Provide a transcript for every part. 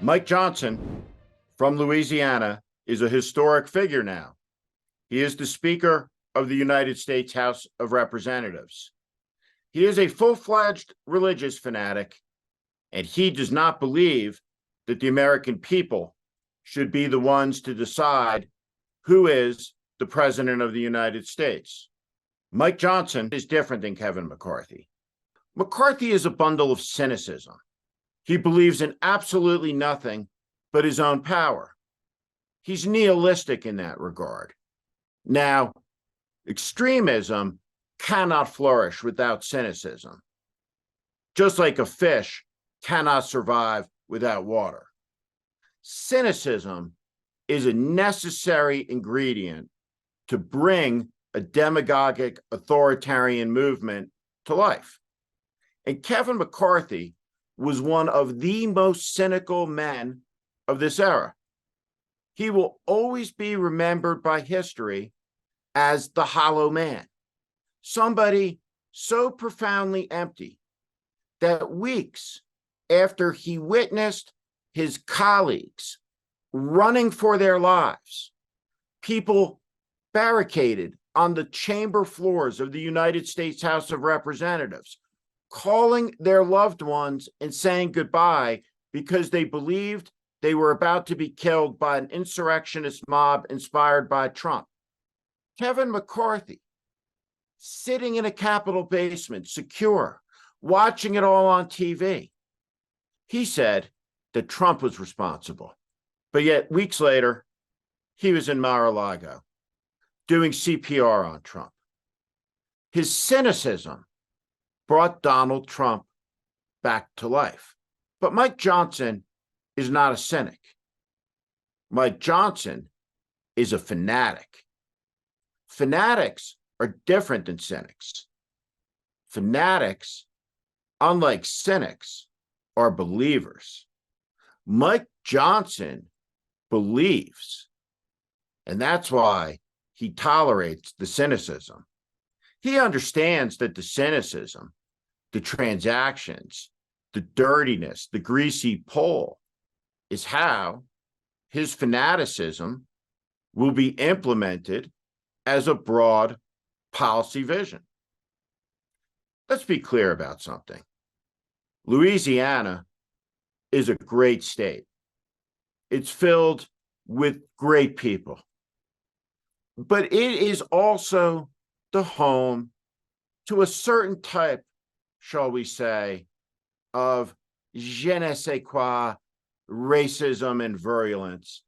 Mike Johnson from Louisiana is a historic figure now. He is the Speaker of the United States House of Representatives. He is a full-fledged religious fanatic, and he does not believe that the American people should be the ones to decide who is the President of the United States. Mike Johnson is different than Kevin McCarthy. McCarthy is a bundle of cynicism. He believes in absolutely nothing but his own power. He's nihilistic in that regard. Now, extremism cannot flourish without cynicism, just like a fish cannot survive without water. Cynicism is a necessary ingredient to bring a demagogic authoritarian movement to life. And Kevin McCarthy was one of the most cynical men of this era. He will always be remembered by history as the hollow man, somebody so profoundly empty that weeks after he witnessed his colleagues running for their lives, people barricaded on the chamber floors of the United States House of Representatives, calling their loved ones and saying goodbye because they believed they were about to be killed by an insurrectionist mob inspired by Trump. Kevin McCarthy, sitting in a Capitol basement, secure, watching it all on TV, he said that Trump was responsible. But yet, weeks later, he was in Mar-a-Lago doing CPR on Trump. His cynicism brought Donald Trump back to life. But Mike Johnson is not a cynic. Mike Johnson is a fanatic. Fanatics are different than cynics. Fanatics, unlike cynics, are believers. Mike Johnson believes, and that's why he tolerates the cynicism. He understands that the cynicism, the transactions, the dirtiness, the greasy pole is how his fanaticism will be implemented as a broad policy vision. Let's be clear about something. Louisiana is a great state. It's filled with great people. But it is also the home to a certain type, shall we say, of je ne sais quoi, racism and virulence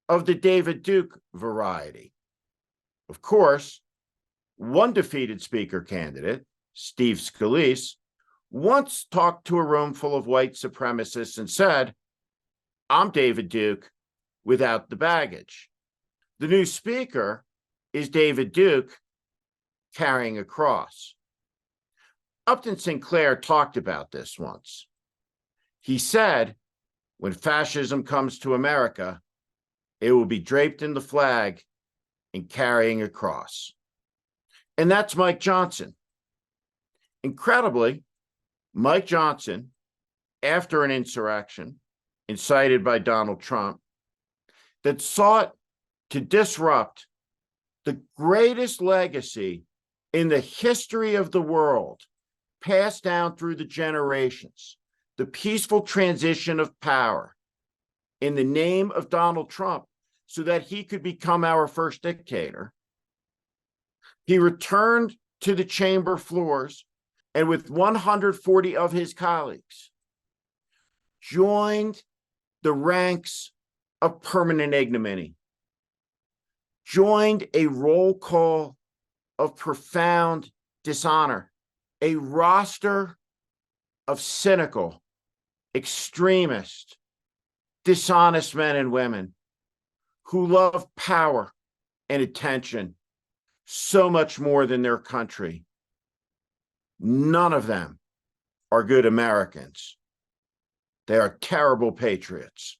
of the David Duke variety. Of course, one defeated speaker candidate, Steve Scalise, once talked to a room full of white supremacists and said, "I'm David Duke without the baggage." The new speaker is David Duke carrying a cross. Upton Sinclair talked about this once. He said, when fascism comes to America, it will be draped in the flag and carrying a cross. And that's Mike Johnson. Incredibly, Mike Johnson, after an insurrection incited by Donald Trump that sought to disrupt the greatest legacy in the history of the world, passed down through the generations, the peaceful transition of power in the name of Donald Trump so that he could become our first dictator. He returned to the chamber floors and with 140 of his colleagues joined the ranks of permanent ignominy, joined a roll call of profound dishonor, a roster of cynical, extremist, dishonest men and women who love power and attention so much more than their country. None of them are good Americans. They are terrible patriots.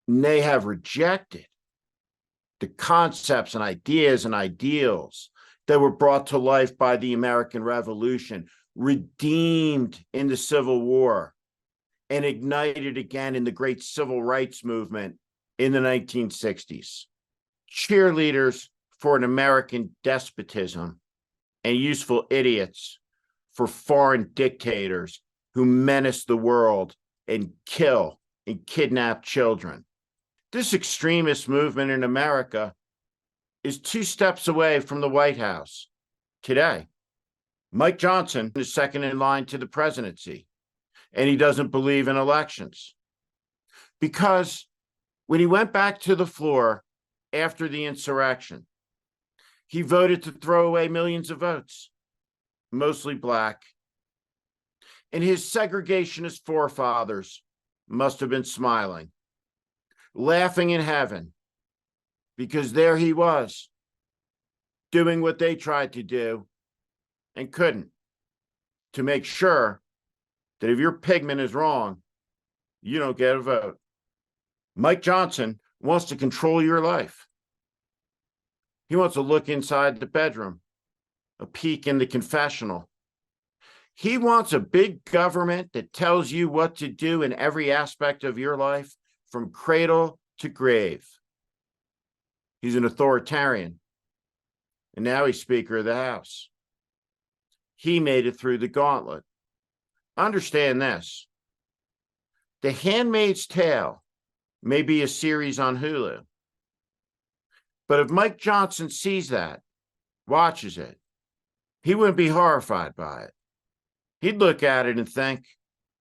And they have rejected the concepts and ideas and ideals that were brought to life by the American Revolution, redeemed in the Civil War, and ignited again in the great civil rights movement in the 1960s. Cheerleaders for an American despotism and useful idiots for foreign dictators who menace the world and kill and kidnap children. This extremist movement in America is 2 steps away from the White House today. Mike Johnson is second in line to the presidency, and he doesn't believe in elections. Because when he went back to the floor after the insurrection, he voted to throw away millions of votes, mostly Black. And his segregationist forefathers must have been smiling, laughing in heaven, because there he was, doing what they tried to do and couldn't, to make sure that if your pigment is wrong, you don't get a vote. Mike Johnson wants to control your life. He wants to look inside the bedroom, a peek in the confessional. He wants a big government that tells you what to do in every aspect of your life, from cradle to grave. He's an authoritarian, and now he's Speaker of the House. He made it through the gauntlet. Understand this. The Handmaid's Tale may be a series on Hulu, but if Mike Johnson sees that, watches it, he wouldn't be horrified by it. He'd look at it and think,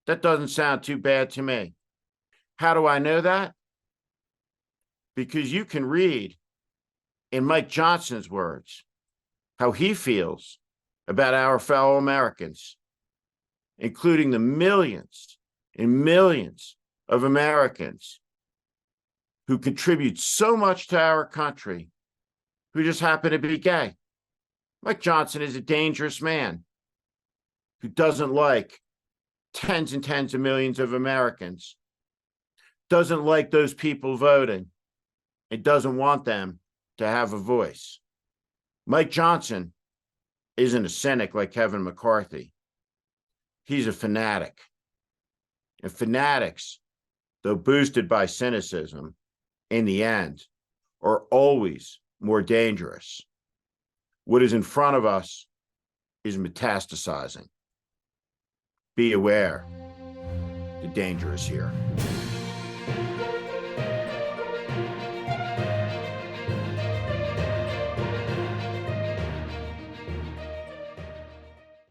that doesn't sound too bad to me. How do I know that? Because you can read in Mike Johnson's words how he feels about our fellow Americans, including the millions and millions of Americans who contribute so much to our country, who just happen to be gay. Mike Johnson is a dangerous man who doesn't like tens and tens of millions of Americans, doesn't like those people voting, and doesn't want them to have a voice. Mike Johnson isn't a cynic like Kevin McCarthy. He's a fanatic. And fanatics, though boosted by cynicism, in the end, are always more dangerous. What is in front of us is metastasizing. Be aware, the danger is here.